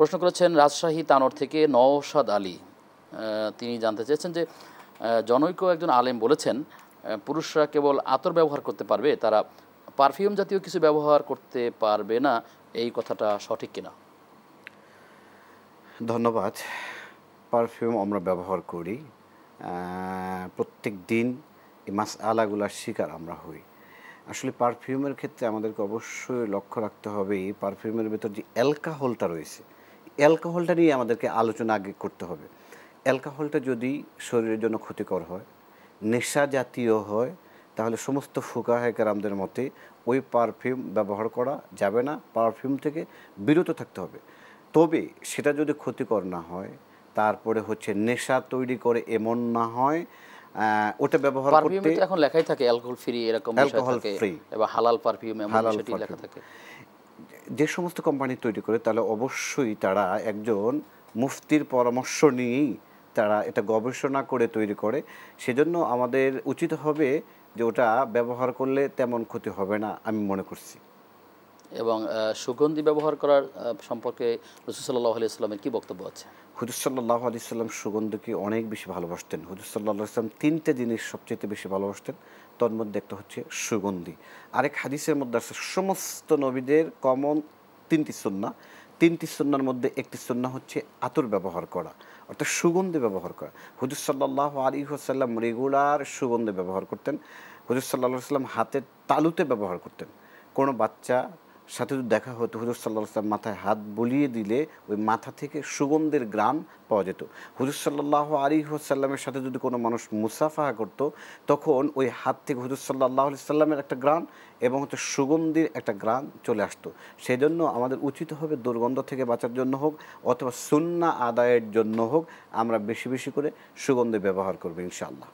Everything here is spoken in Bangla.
প্রশ্ন করেছেন রাজশাহী তানোর থেকে নওশাদ আলী। তিনি জানতে চেয়েছেন যে জনৈক একজন আলেম বলেছেন পুরুষরা কেবল আতর ব্যবহার করতে পারবে, তারা পারফিউম জাতীয় কিছু ব্যবহার করতে পারবে না। এই কথাটা সঠিক কিনা? ধন্যবাদ। পারফিউম আমরা ব্যবহার করি, প্রত্যেক দিন এই মাসআলাগুলার শিকার আমরা হই। আসলে পারফিউমের ক্ষেত্রে আমাদেরকে অবশ্যই লক্ষ্য রাখতে হবে এই পারফিউমের ভেতর যে অ্যালকোহলটা রয়েছে, অ্যালকোহলটা নিয়ে আমাদেরকে আলোচনা আগে করতে হবে। অ্যালকোহলটা যদি শরীরের জন্য ক্ষতিকর হয়, নেশা জাতীয় হয়, তাহলে সমস্ত ফুকাহায়ে কেরামদের মতে ওই পারফিউম ব্যবহার করা যাবে না, পারফিউম থেকে বিরত থাকতে হবে। তবে সেটা যদি ক্ষতিকর না হয়, তারপরে হচ্ছে নেশা তৈরি করে এমন না হয়, ওটা ব্যবহার করতে পারফিউমে তো এখন লেখাই থাকে অ্যালকোহল ফ্রি, এরকম বিষয় অ্যালকোহল থাকে, ফ্রি, এবং হালাল পারফিউম এমন হালাল বিষয়টি লেখা পারফিউম। থাকে। যে সমস্ত কোম্পানি তৈরি করে তাহলে অবশ্যই তারা একজন মুফতির পরামর্শ নিয়েই তারা এটা গবেষণা করে তৈরি করে। সেজন্য আমাদের উচিত হবে যে ওটা ব্যবহার করলে তেমন ক্ষতি হবে না আমি মনে করছি। এবং সুগন্ধি ব্যবহার করার সম্পর্কে রাসূল সাল্লাল্লাহু আলাইহি ওয়াসাল্লামের কি বক্তব্য আছে? হুজুর সাল্লাল্লাহু আলাইহি সাল্লাম সুগন্ধকে অনেক বেশি ভালোবাসতেন। হুজুর সাল্লাল্লাহু আলাইহি সাল্লাম তিনটে জিনিস সবচেয়ে বেশি ভালোবাসতেন, তার মধ্যে একটা হচ্ছে সুগন্ধি। আরেক হাদিসের মধ্যে আছে সমস্ত নবীদের কমন তিনটি সুন্নাহ, তিনটি সুন্নাহর মধ্যে একটি সুন্নাহ হচ্ছে আতর ব্যবহার করা, অর্থাৎ সুগন্ধি ব্যবহার করা। হুজুর সাল্লাল্লাহু আলাইহি ওয়াসাল্লাম রেগুলার সুগন্ধি ব্যবহার করতেন। হুজুর সাল্লাল্লাহু আলাইহি ওয়াসাল্লাম হাতের তালুতে ব্যবহার করতেন। কোনো বাচ্চা সাথে যদি দেখা হতো, হুজুর সাল্লাল্লাহু আলাইহি ওয়াসাল্লাম মাথায় হাত বুলিয়ে দিলে ওই মাথা থেকে সুগন্ধের ঘ্রাণ পাওয়া যেত। হুজুর সাল্লাল্লাহু আলাইহি ওয়াসাল্লামের সাথে যদি কোনো মানুষ মুসাফাহা করত, তখন ওই হাত থেকে হুজুর সাল্লাল্লাহু আলাইহি ওয়াসাল্লামের একটা ঘ্রাণ এবং হচ্ছে সুগন্ধির একটা ঘ্রাণ চলে আসতো। সেজন্য আমাদের উচিত হবে দুর্গন্ধ থেকে বাঁচার জন্য হোক অথবা সুন্নাহ আদায়ের জন্য হোক, আমরা বেশি বেশি করে সুগন্ধি ব্যবহার করব ইনশাআল্লাহ।